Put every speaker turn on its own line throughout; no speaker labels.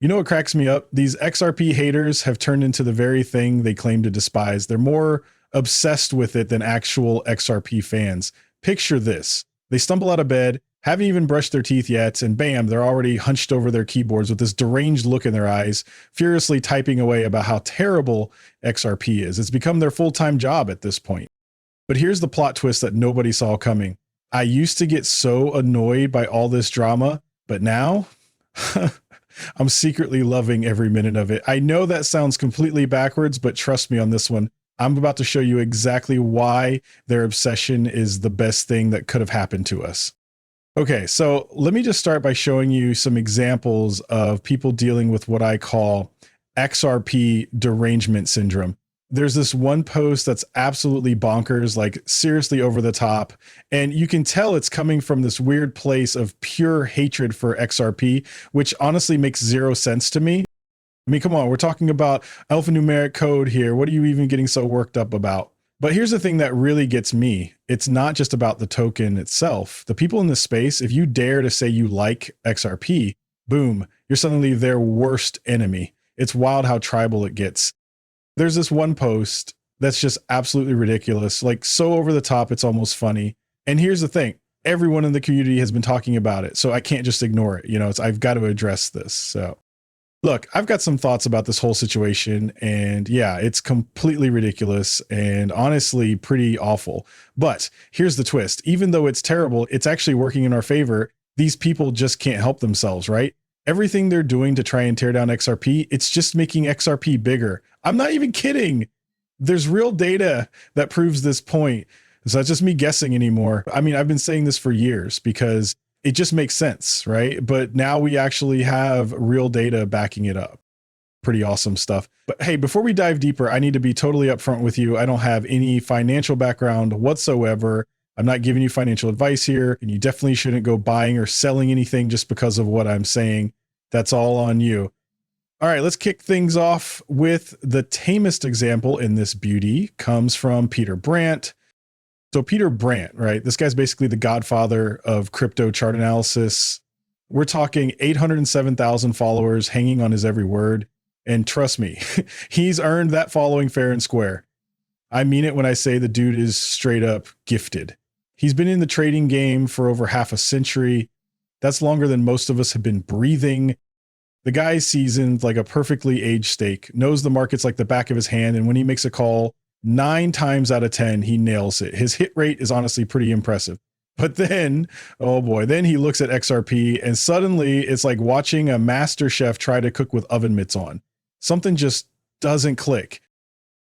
You know what cracks me up? These XRP haters have turned into the very thing they claim to despise. They're more obsessed with it than actual XRP fans. Picture this. They stumble out of bed, haven't even brushed their teeth yet, and bam, they're already hunched over their keyboards with this deranged look in their eyes, furiously typing away about how terrible XRP is. It's become their full-time job at this point. But here's the plot twist that nobody saw coming. I used to get so annoyed by all this drama, but now I'm secretly loving every minute of it. I know that sounds completely backwards, but trust me on this one. I'm about to show you exactly why their obsession is the best thing that could have happened to us. Okay, so let me just start by showing you some examples of people dealing with what I call XRP derangement syndrome. There's this one post that's absolutely bonkers, like seriously over the top. And you can tell it's coming from this weird place of pure hatred for XRP, which honestly makes zero sense to me. I mean, come on, we're talking about alphanumeric code here. What are you even getting so worked up about? But here's the thing that really gets me. It's not just about the token itself. The people in this space, if you dare to say you like XRP, boom, you're suddenly their worst enemy. It's wild how tribal it gets. There's this one post that's just absolutely ridiculous, like so over the top, it's almost funny. And here's the thing. Everyone in the community has been talking about it, so I can't just ignore it. You know, I've got to address this. So look, I've got some thoughts about this whole situation, and yeah, it's completely ridiculous and honestly pretty awful. But here's the twist. Even though it's terrible, it's actually working in our favor. These people just can't help themselves, right? Everything they're doing to try and tear down XRP, it's just making XRP bigger. I'm not even kidding. There's real data that proves this point. It's not just me guessing anymore. I mean, I've been saying this for years because it just makes sense, right? But now we actually have real data backing it up. Pretty awesome stuff. But hey, before we dive deeper, I need to be totally upfront with you. I don't have any financial background whatsoever. I'm not giving you financial advice here, and you definitely shouldn't go buying or selling anything just because of what I'm saying. That's all on you. All right, let's kick things off with the tamest example in this beauty comes from Peter Brandt. So Peter Brandt, right? This guy's basically the godfather of crypto chart analysis. We're talking 807,000 followers hanging on his every word. And trust me, he's earned that following fair and square. I mean it when I say the dude is straight up gifted. He's been in the trading game for over half a century. That's longer than most of us have been breathing. The guy's seasoned like a perfectly aged steak, knows the markets like the back of his hand, and when he makes a call, 9 times out of 10, he nails it. His hit rate is honestly pretty impressive. But then, oh boy, then he looks at XRP and suddenly it's like watching a master chef try to cook with oven mitts on. Something just doesn't click.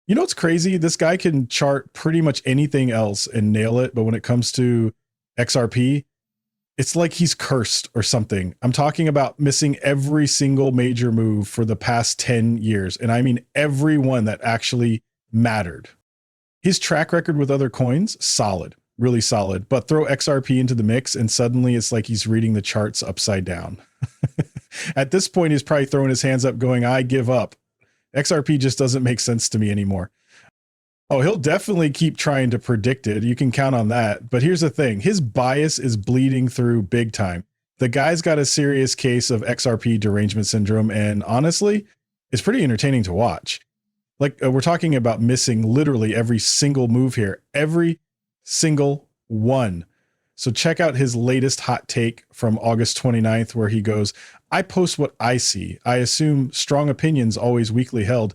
You know what's crazy? This guy can chart pretty much anything else and nail it. But when it comes to XRP, it's like he's cursed or something. I'm talking about missing every single major move for the past 10 years. And I mean, every one that actually mattered. His track record with other coins, solid, really solid. But throw XRP into the mix and suddenly it's like he's reading the charts upside down. At this point, he's probably throwing his hands up going, I give up. XRP just doesn't make sense to me anymore. Oh, he'll definitely keep trying to predict it. You can count on that. But here's the thing. His bias is bleeding through big time. The guy's got a serious case of XRP derangement syndrome. And honestly, it's pretty entertaining to watch. Like we're talking about missing literally every single move here. Every single one. So check out his latest hot take from August 29th, where he goes, I post what I see. I assume strong opinions always weakly held.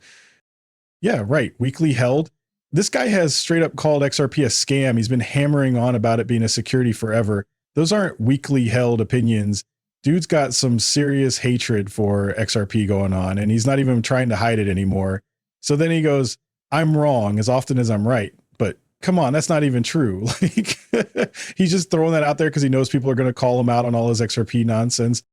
Yeah, right. Weakly held. This guy has straight up called XRP a scam. He's been hammering on about it being a security forever. Those aren't weakly held opinions. Dude's got some serious hatred for XRP going on, and he's not even trying to hide it anymore. So then he goes, I'm wrong as often as I'm right. But come on, that's not even true. Like he's just throwing that out there because he knows people are going to call him out on all his XRP nonsense.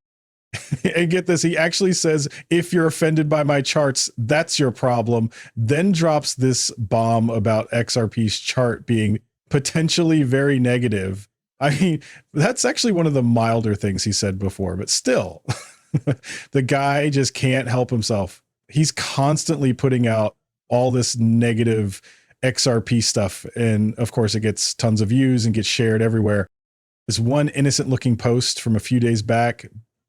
And get this, he actually says, if you're offended by my charts, that's your problem. Then drops this bomb about XRP's chart being potentially very negative. I mean, that's actually one of the milder things he said before, but still, the guy just can't help himself. He's constantly putting out all this negative XRP stuff. And of course, it gets tons of views and gets shared everywhere. This one innocent looking post from a few days back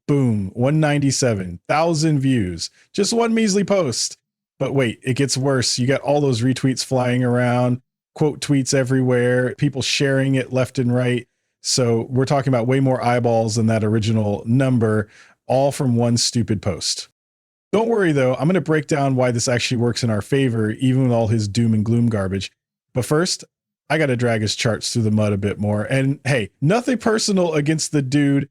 Boom, 197,000 views. Just one measly post. But wait, it gets worse. You got all those retweets flying around, quote tweets everywhere, people sharing it left and right. So we're talking about way more eyeballs than that original number, all from one stupid post. Don't worry though, I'm going to break down why this actually works in our favor, even with all his doom and gloom garbage. But first, I got to drag his charts through the mud a bit more. And hey, nothing personal against the dude.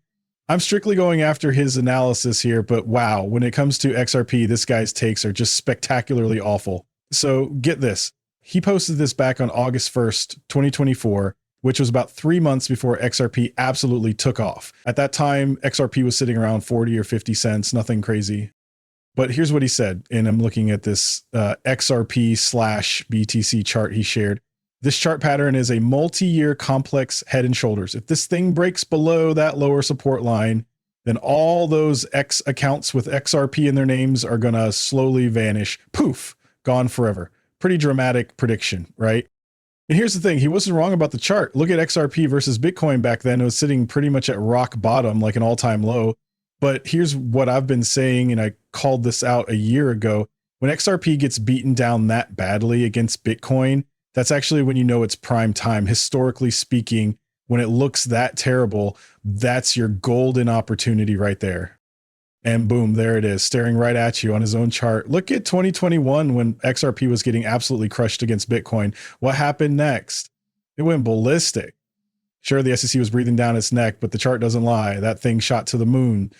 I'm strictly going after his analysis here, but wow, when it comes to XRP, this guy's takes are just spectacularly awful. So get this. He posted this back on August 1st, 2024, which was about 3 months before XRP absolutely took off. At that time, XRP was sitting around 40 or 50 cents, nothing crazy. But here's what he said, and I'm looking at this XRP/BTC chart he shared. This chart pattern is a multi-year complex head and shoulders. If this thing breaks below that lower support line, then all those X accounts with XRP in their names are going to slowly vanish. Poof, gone forever. Pretty dramatic prediction, right? And here's the thing. He wasn't wrong about the chart. Look at XRP versus Bitcoin back then. It was sitting pretty much at rock bottom, like an all-time low. But here's what I've been saying, and I called this out a year ago. When XRP gets beaten down that badly against Bitcoin, that's actually when you know it's prime time. Historically speaking, when it looks that terrible, that's your golden opportunity right there. And boom, there it is, staring right at you on his own chart. Look at 2021 when XRP was getting absolutely crushed against Bitcoin. What happened next? It went ballistic. Sure, the SEC was breathing down its neck, but the chart doesn't lie. That thing shot to the moon.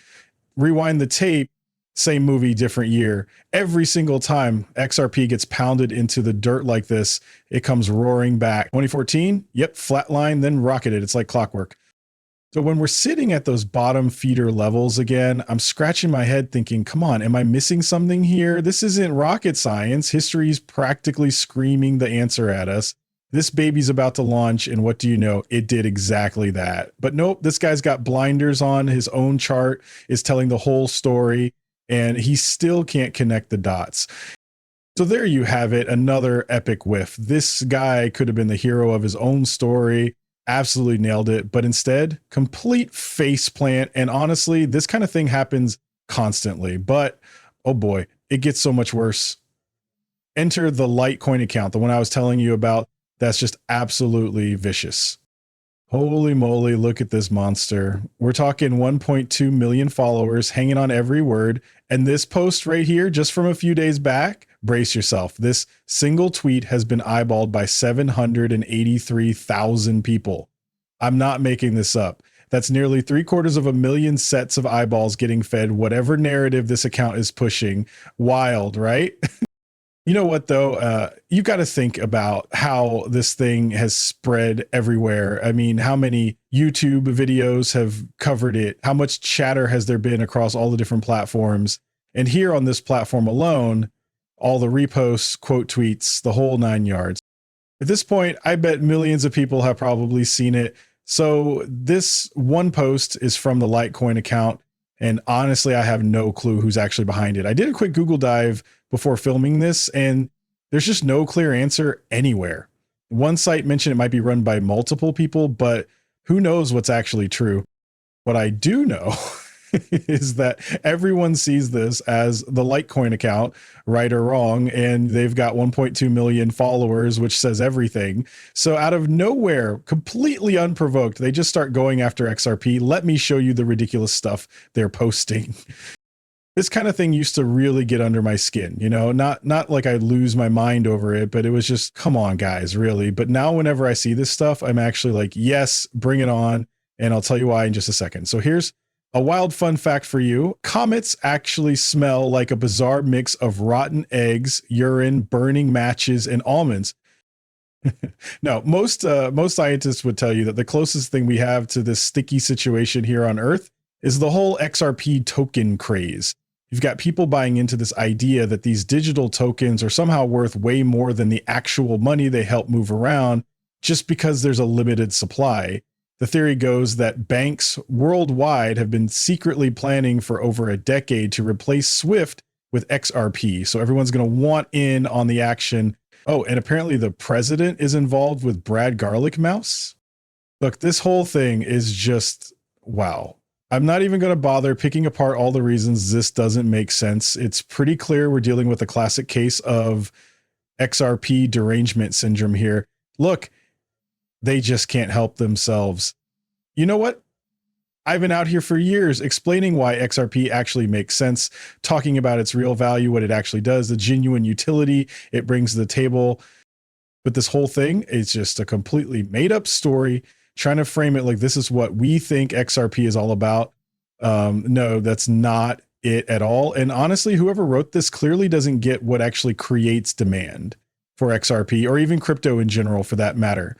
Rewind the tape. Same movie, different year. Every single time XRP gets pounded into the dirt like this, it comes roaring back. 2014, yep, flatline, then rocketed. It's like clockwork. So when we're sitting at those bottom feeder levels again, I'm scratching my head thinking, come on, am I missing something here? This isn't rocket science. History's practically screaming the answer at us. This baby's about to launch, and what do you know? It did exactly that. But nope, this guy's got blinders on. His own chart is telling the whole story, and he still can't connect the dots. So there you have it, another epic whiff. This guy could have been the hero of his own story, absolutely nailed it, but instead, complete faceplant. And honestly, this kind of thing happens constantly, but oh boy, it gets so much worse. Enter the Litecoin account, the one I was telling you about. That's just absolutely vicious. Holy moly, look at this monster. We're talking 1.2 million followers hanging on every word. And this post right here, just from a few days back, brace yourself. This single tweet has been eyeballed by 783,000 people. I'm not making this up. That's nearly 750,000 sets of eyeballs getting fed whatever narrative this account is pushing. Wild, right? You know what, though? You've got to think about how this thing has spread everywhere. I mean, how many YouTube videos have covered it? How much chatter has there been across all the different platforms? And here on this platform alone, all the reposts, quote tweets, the whole 9 yards. At this point, I bet millions of people have probably seen it. So this one post is from the Litecoin account. And honestly, I have no clue who's actually behind it. I did a quick Google dive before filming this, and there's just no clear answer anywhere. One site mentioned it might be run by multiple people, but who knows what's actually true. What I do know is that everyone sees this as the Litecoin account, right or wrong, and they've got 1.2 million followers, which says everything. So out of nowhere, completely unprovoked, they just start going after XRP. Let me show you the ridiculous stuff they're posting. This kind of thing used to really get under my skin, you know, not like I lose my mind over it, but it was just, come on, guys, really. But now whenever I see this stuff, I'm actually like, yes, bring it on. And I'll tell you why in just a second. So here's a wild fun fact for you. Comets actually smell like a bizarre mix of rotten eggs, urine, burning matches, and almonds. No, most scientists would tell you that the closest thing we have to this sticky situation here on Earth is the whole XRP token craze. You've got people buying into this idea that these digital tokens are somehow worth way more than the actual money they help move around just because there's a limited supply. The theory goes that banks worldwide have been secretly planning for over a decade to replace SWIFT with XRP. So everyone's going to want in on the action. Oh, and apparently the president is involved with Brad Garlic Mouse. Look, this whole thing is just, wow. I'm not even going to bother picking apart all the reasons this doesn't make sense. It's pretty clear we're dealing with a classic case of XRP derangement syndrome here. Look, they just can't help themselves. You know what? I've been out here for years explaining why XRP actually makes sense, talking about its real value, what it actually does, the genuine utility it brings to the table. But this whole thing is just a completely made up story, trying to frame it like this is what we think XRP is all about. No, that's not it at all. And honestly, whoever wrote this clearly doesn't get what actually creates demand for XRP or even crypto in general for that matter.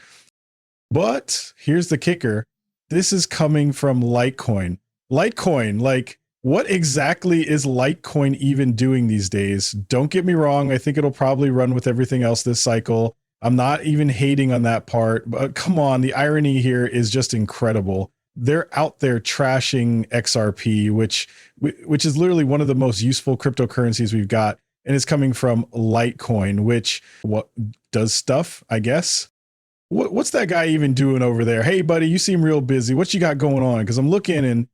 But here's the kicker. This is coming from Litecoin. Litecoin, like what exactly is Litecoin even doing these days? Don't get me wrong. I think it'll probably run with everything else this cycle. I'm not even hating on that part, but come on. The irony here is just incredible. They're out there trashing XRP, which is literally one of the most useful cryptocurrencies we've got. And it's coming from Litecoin, which what does stuff, I guess. What's that guy even doing over there? Hey, buddy, you seem real busy. What you got going on? Because I'm looking and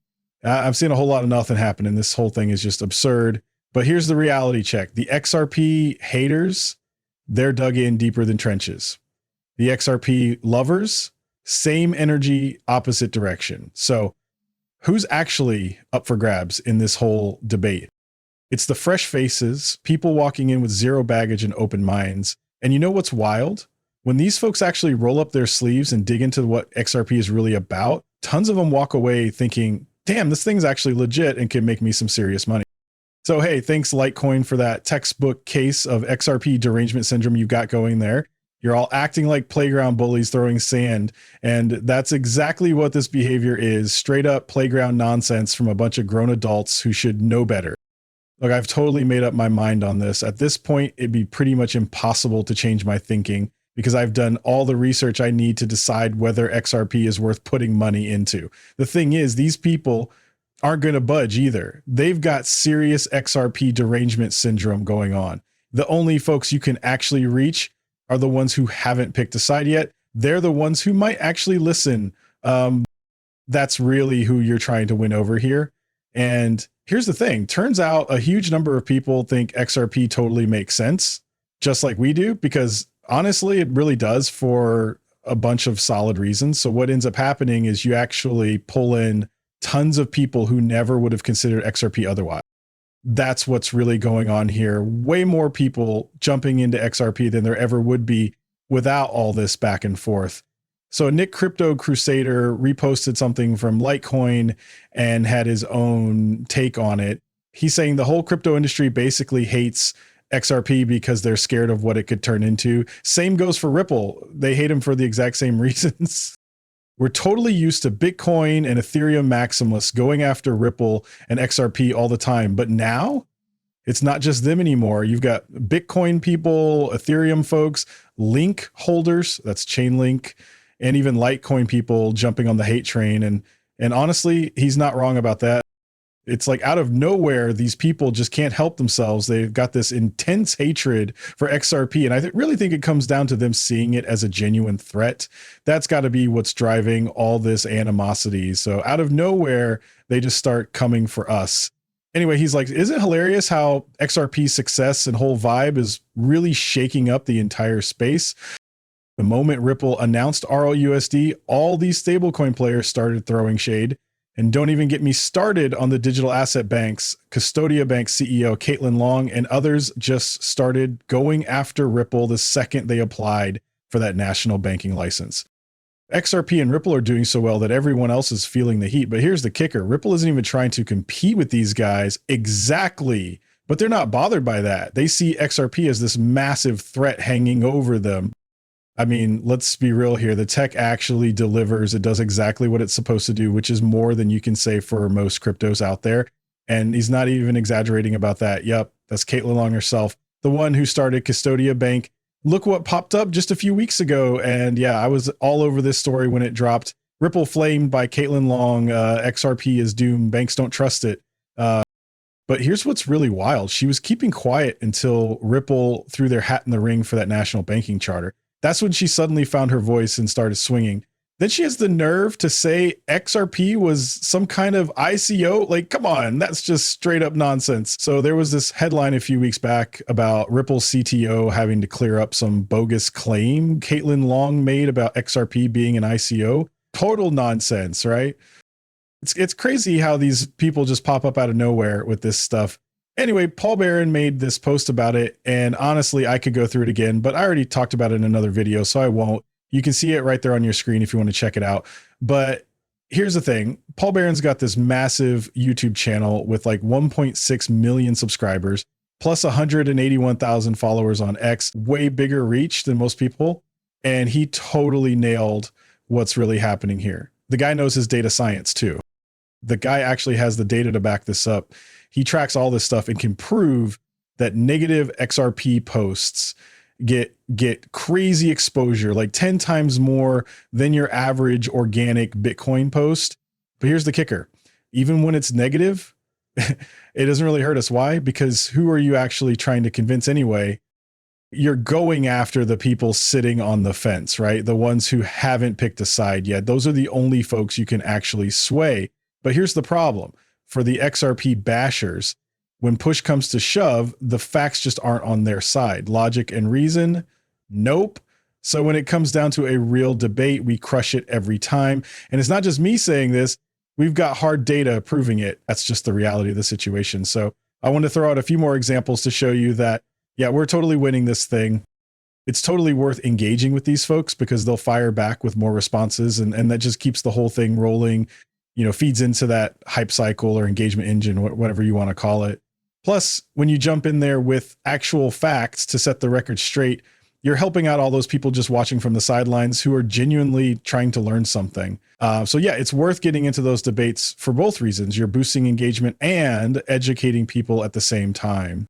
I'm seeing a whole lot of nothing happening. This whole thing is just absurd. But here's the reality check. The XRP haters, they're dug in deeper than trenches. The XRP lovers, same energy, opposite direction. So who's actually up for grabs in this whole debate? It's the fresh faces, people walking in with zero baggage and open minds. And you know what's wild? When these folks actually roll up their sleeves and dig into what XRP is really about, tons of them walk away thinking, damn, this thing's actually legit and can make me some serious money. So, hey, thanks Litecoin for that textbook case of XRP derangement syndrome you've got going there. You're all acting like playground bullies throwing sand. And that's exactly what this behavior is. Straight up playground nonsense from a bunch of grown adults who should know better. Look, I've totally made up my mind on this. At this point, it'd be pretty much impossible to change my thinking because I've done all the research I need to decide whether XRP is worth putting money into. The thing is, these people aren't going to budge either. They've got serious XRP derangement syndrome going on. The only folks you can actually reach are the ones who haven't picked a side yet. They're the ones who might actually listen. That's really who you're trying to win over here. And here's the thing. Turns out a huge number of people think XRP totally makes sense, just like we do, because honestly, it really does for a bunch of solid reasons. So what ends up happening is you actually pull in tons of people who never would have considered XRP otherwise. That's what's really going on here. Way more people jumping into XRP than there ever would be without all this back and forth. So Nick Crypto Crusader reposted something from Litecoin and had his own take on it. He's saying the whole crypto industry basically hates XRP because they're scared of what it could turn into. Same goes for Ripple. They hate him for the exact same reasons. We're totally used to Bitcoin and Ethereum maximalists going after Ripple and XRP all the time. But now it's not just them anymore. You've got Bitcoin people, Ethereum folks, Link holders, that's Chainlink, and even Litecoin people jumping on the hate train. And honestly, he's not wrong about that. It's like out of nowhere, these people just can't help themselves. They've got this intense hatred for XRP. And I really think it comes down to them seeing it as a genuine threat. That's got to be what's driving all this animosity. So out of nowhere, they just start coming for us. Anyway, he's like, isn't it hilarious how XRP's success and whole vibe is really shaking up the entire space? The moment Ripple announced RLUSD, all these stablecoin players started throwing shade. And don't even get me started on the digital asset banks. Custodia Bank CEO Caitlin Long and others just started going after Ripple the second they applied for that national banking license. XRP and Ripple are doing so well that everyone else is feeling the heat. But here's the kicker. Ripple isn't even trying to compete with these guys exactly, but they're not bothered by that. They see XRP as this massive threat hanging over them. I mean, let's be real here. The tech actually delivers. It does exactly what it's supposed to do, which is more than you can say for most cryptos out there. And he's not even exaggerating about that. Yep, that's Caitlin Long herself, the one who started Custodia Bank. Look what popped up just a few weeks ago. And yeah, I was all over this story when it dropped. Ripple flamed by Caitlin Long. XRP is doomed. Banks don't trust it. But here's what's really wild. She was keeping quiet until Ripple threw their hat in the ring for that national banking charter. That's when she suddenly found her voice and started swinging. Then she has the nerve to say XRP was some kind of ICO. Like, come on, that's just straight up nonsense. So there was this headline a few weeks back about Ripple's CTO having to clear up some bogus claim Caitlin Long made about XRP being an ICO. Total nonsense, right? It's crazy how these people just pop up out of nowhere with this stuff. Anyway, Paul Barron made this post about it, and honestly, I could go through it again, but I already talked about it in another video, so I won't. You can see it right there on your screen if you want to check it out. But here's the thing. Paul Barron's got this massive YouTube channel with like 1.6 million subscribers, plus 181,000 followers on X, way bigger reach than most people. And he totally nailed what's really happening here. The guy knows his data science too. The guy actually has the data to back this up. He tracks all this stuff and can prove that negative XRP posts get crazy exposure, like 10 times more than your average organic Bitcoin post. But here's the kicker. Even when it's negative, it doesn't really hurt us. Why? Because who are you actually trying to convince anyway? You're going after the people sitting on the fence, right? The ones who haven't picked a side yet. Those are the only folks you can actually sway. But here's the problem. For the XRP bashers, when push comes to shove, the facts just aren't on their side. Logic and reason, nope. So when it comes down to a real debate, we crush it every time. And it's not just me saying this. We've got hard data proving it. That's just the reality of the situation. So I want to throw out a few more examples to show you that, yeah, we're totally winning this thing. It's totally worth engaging with these folks because they'll fire back with more responses, and that just keeps the whole thing rolling, you know, feeds into that hype cycle or engagement engine, whatever you want to call it. Plus, when you jump in there with actual facts to set the record straight, you're helping out all those people just watching from the sidelines who are genuinely trying to learn something. So yeah, it's worth getting into those debates for both reasons. You're boosting engagement and educating people at the same time.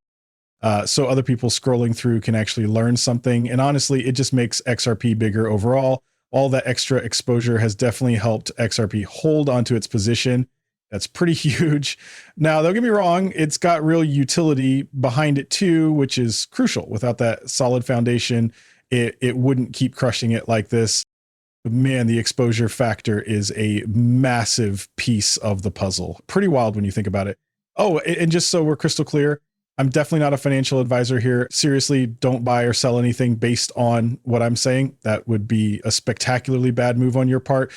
So other people scrolling through can actually learn something. And honestly, it just makes XRP bigger overall. All that extra exposure has definitely helped XRP hold onto its position. That's pretty huge. Now, don't get me wrong, it's got real utility behind it too, which is crucial. Without that solid foundation, it wouldn't keep crushing it like this. But man, the exposure factor is a massive piece of the puzzle. Pretty wild when you think about it. Oh, and just so we're crystal clear, I'm definitely not a financial advisor here. Seriously, don't buy or sell anything based on what I'm saying. That would be a spectacularly bad move on your part.